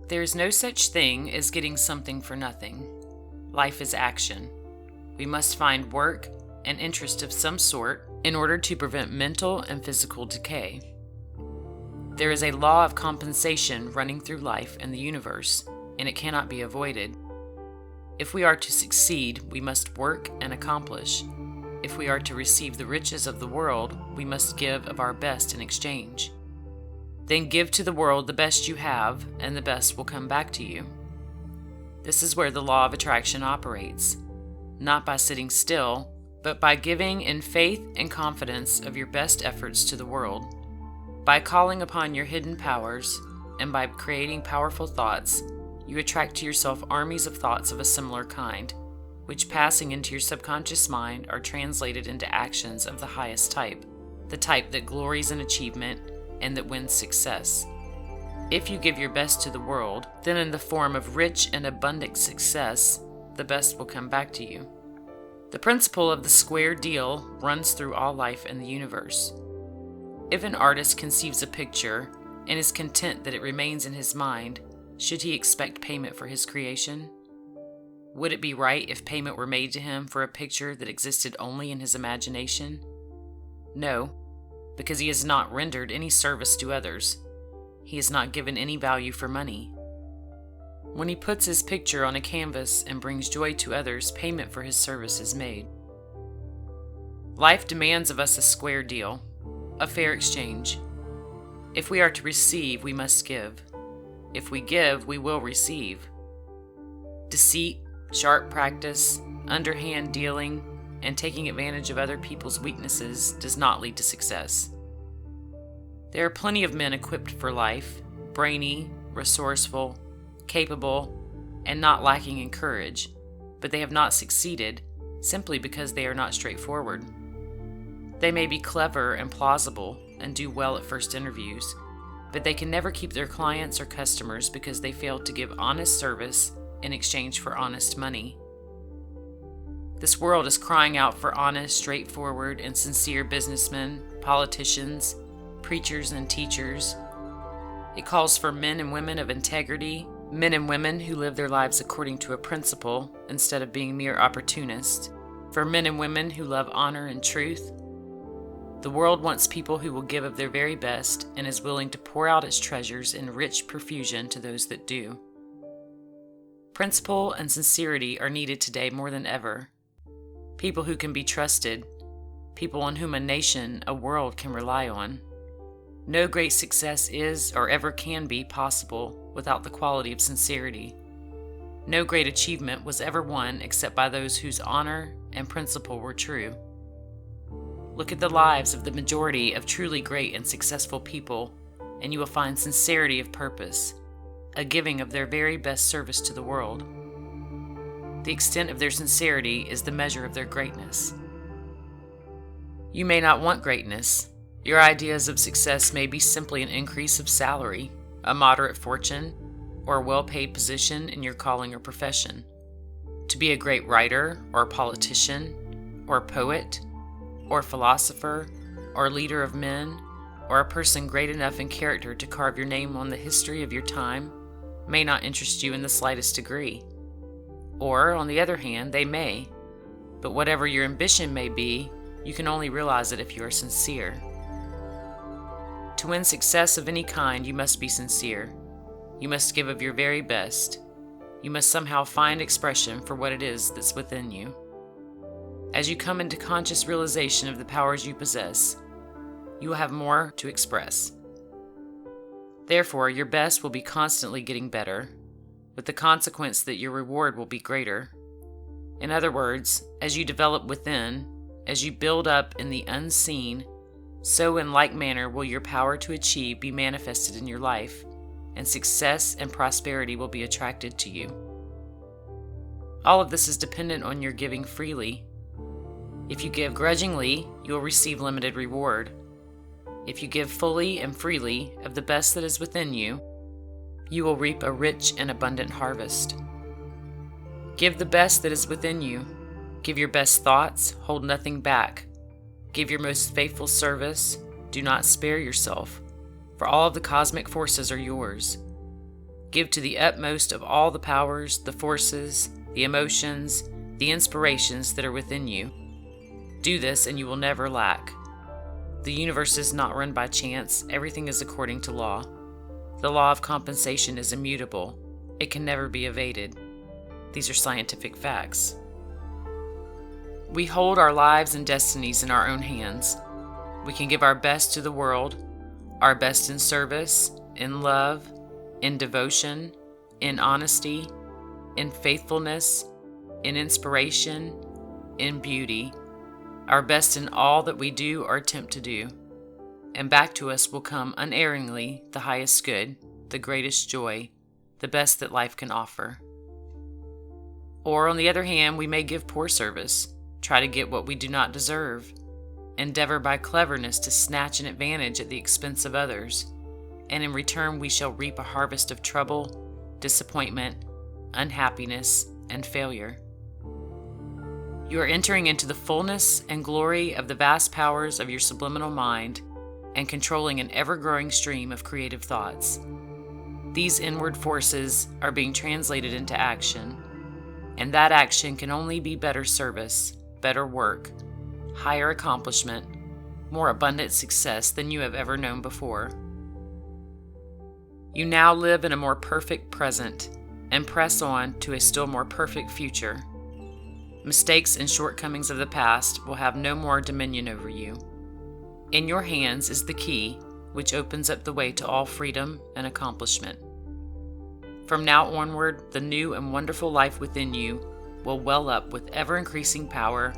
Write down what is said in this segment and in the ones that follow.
There is no such thing as getting something for nothing. Life is action. We must find work and interest of some sort in order to prevent mental and physical decay. There is a law of compensation running through life and the universe, and it cannot be avoided. If we are to succeed, we must work and accomplish. If we are to receive the riches of the world, we must give of our best in exchange. Then give to the world the best you have, and the best will come back to you. This is where the law of attraction operates, not by sitting still, but by giving in faith and confidence of your best efforts to the world. By calling upon your hidden powers, and by creating powerful thoughts, you attract to yourself armies of thoughts of a similar kind, which passing into your subconscious mind are translated into actions of the highest type, the type that glories in achievement and that wins success. If you give your best to the world, then in the form of rich and abundant success, the best will come back to you. The principle of the square deal runs through all life and the universe. If an artist conceives a picture and is content that it remains in his mind, should he expect payment for his creation? Would it be right if payment were made to him for a picture that existed only in his imagination? No, because he has not rendered any service to others. He has not given any value for money. When he puts his picture on a canvas and brings joy to others, payment for his service is made. Life demands of us a square deal, a fair exchange. If we are to receive, we must give. If we give, we will receive. Deceit, sharp practice, underhand dealing, and taking advantage of other people's weaknesses does not lead to success. There are plenty of men equipped for life, brainy, resourceful, capable, and not lacking in courage, but they have not succeeded simply because they are not straightforward. They may be clever and plausible and do well at first interviews, but they can never keep their clients or customers because they failed to give honest service in exchange for honest money. This world is crying out for honest, straightforward, and sincere businessmen, politicians, preachers, and teachers. It calls for men and women of integrity, men and women who live their lives according to a principle instead of being mere opportunists, for men and women who love honor and truth. The world wants people who will give of their very best and is willing to pour out its treasures in rich profusion to those that do. Principle and sincerity are needed today more than ever. People who can be trusted, people on whom a nation, a world can rely on. No great success is or ever can be possible without the quality of sincerity. No great achievement was ever won except by those whose honor and principle were true. Look at the lives of the majority of truly great and successful people, and you will find sincerity of purpose, a giving of their very best service to the world. The extent of their sincerity is the measure of their greatness. You may not want greatness. Your ideas of success may be simply an increase of salary, a moderate fortune, or a well-paid position in your calling or profession. To be a great writer, or politician, or poet, or philosopher, or leader of men, or a person great enough in character to carve your name on the history of your time may not interest you in the slightest degree. Or, on the other hand, they may. But whatever your ambition may be, you can only realize it if you are sincere. To win success of any kind, you must be sincere. You must give of your very best. You must somehow find expression for what it is that's within you. As you come into conscious realization of the powers you possess, you will have more to express. Therefore, your best will be constantly getting better, with the consequence that your reward will be greater. In other words, as you develop within, as you build up in the unseen, so in like manner will your power to achieve be manifested in your life, and success and prosperity will be attracted to you. All of this is dependent on your giving freely. If you give grudgingly, you will receive limited reward. If you give fully and freely of the best that is within you, you will reap a rich and abundant harvest. Give the best that is within you. Give your best thoughts, hold nothing back. Give your most faithful service, do not spare yourself, for all of the cosmic forces are yours. Give to the utmost of all the powers, the forces, the emotions, the inspirations that are within you. Do this and you will never lack. The universe is not run by chance. Everything is according to law. The law of compensation is immutable. It can never be evaded. These are scientific facts. We hold our lives and destinies in our own hands. We can give our best to the world, our best in service, in love, in devotion, in honesty, in faithfulness, in inspiration, in beauty, our best in all that we do or attempt to do. And back to us will come unerringly the highest good, the greatest joy, the best that life can offer. Or on the other hand, we may give poor service, try to get what we do not deserve, endeavor by cleverness to snatch an advantage at the expense of others, and in return we shall reap a harvest of trouble, disappointment, unhappiness, and failure. You are entering into the fullness and glory of the vast powers of your subliminal mind and controlling an ever-growing stream of creative thoughts. These inward forces are being translated into action, and that action can only be better service, better work, higher accomplishment, more abundant success than you have ever known before. You now live in a more perfect present and press on to a still more perfect future. Mistakes and shortcomings of the past will have no more dominion over you. In your hands is the key which opens up the way to all freedom and accomplishment. From now onward, the new and wonderful life within you will well up with ever-increasing power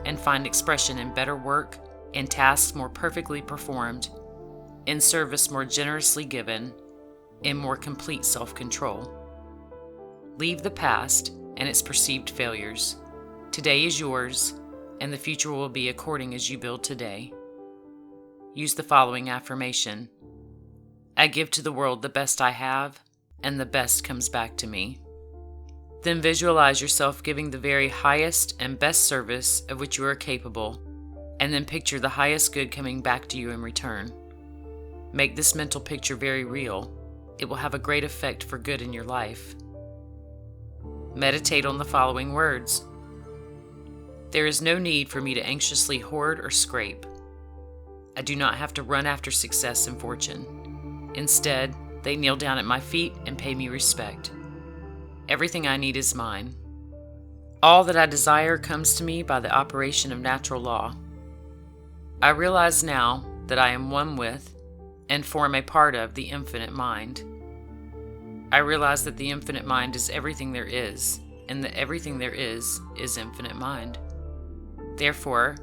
and find expression in better work, in tasks more perfectly performed, in service more generously given, in more complete self-control. Leave the past and its perceived failures. Today is yours, and the future will be according as you build today. Use the following affirmation. I give to the world the best I have, and the best comes back to me. Then visualize yourself giving the very highest and best service of which you are capable, and then picture the highest good coming back to you in return. Make this mental picture very real. It will have a great effect for good in your life. Meditate on the following words. There is no need for me to anxiously hoard or scrape. I do not have to run after success and fortune. Instead, they kneel down at my feet and pay me respect. Everything I need is mine. All that I desire comes to me by the operation of natural law. I realize now that I am one with and form a part of the infinite mind. I realize that the infinite mind is everything there is, and that everything there is infinite mind. Therefore,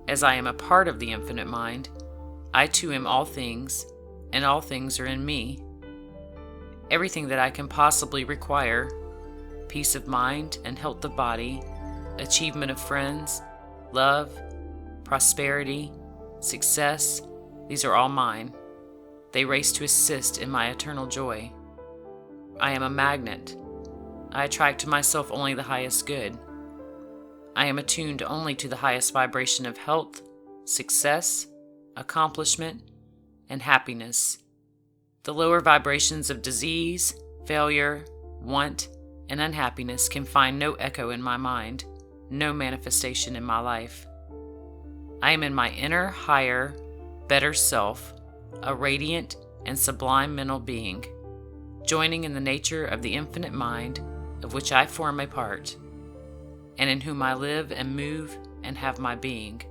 as I am a part of the infinite mind, I too am all things, and all things are in me. Everything that I can possibly require, peace of mind and health of body, achievement of friends, love, prosperity, success, these are all mine. They race to assist in my eternal joy. I am a magnet. I attract to myself only the highest good. I am attuned only to the highest vibration of health, success, accomplishment, and happiness. The lower vibrations of disease, failure, want, and unhappiness can find no echo in my mind, no manifestation in my life. I am in my inner, higher, better self, a radiant and sublime mental being, joining in the nature of the infinite mind of which I form a part, and in whom I live and move and have my being.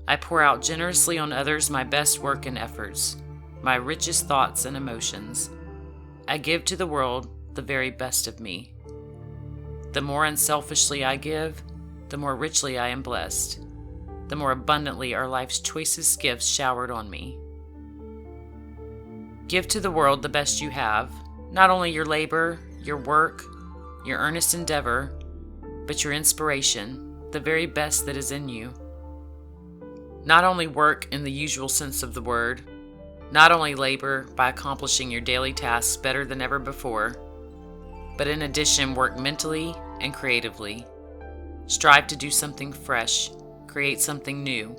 I pour out generously on others my best work and efforts, my richest thoughts and emotions. I give to the world the very best of me. The more unselfishly I give, the more richly I am blessed. The more abundantly are life's choicest gifts showered on me. Give to the world the best you have, not only your labor, your work, your earnest endeavor, but your inspiration, the very best that is in you. Not only work in the usual sense of the word, not only labor by accomplishing your daily tasks better than ever before, but in addition work mentally and creatively. Strive to do something fresh, create something new,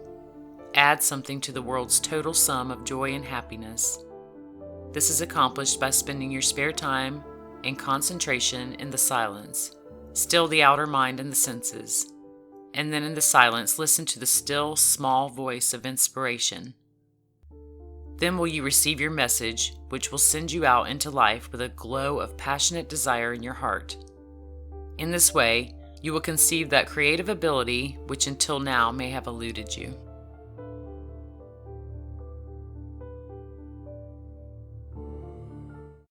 add something to the world's total sum of joy and happiness. This is accomplished by spending your spare time and concentration in the silence. Still the outer mind and the senses. And then in the silence, listen to the still, small voice of inspiration. Then will you receive your message, which will send you out into life with a glow of passionate desire in your heart. In this way, you will conceive that creative ability which until now may have eluded you.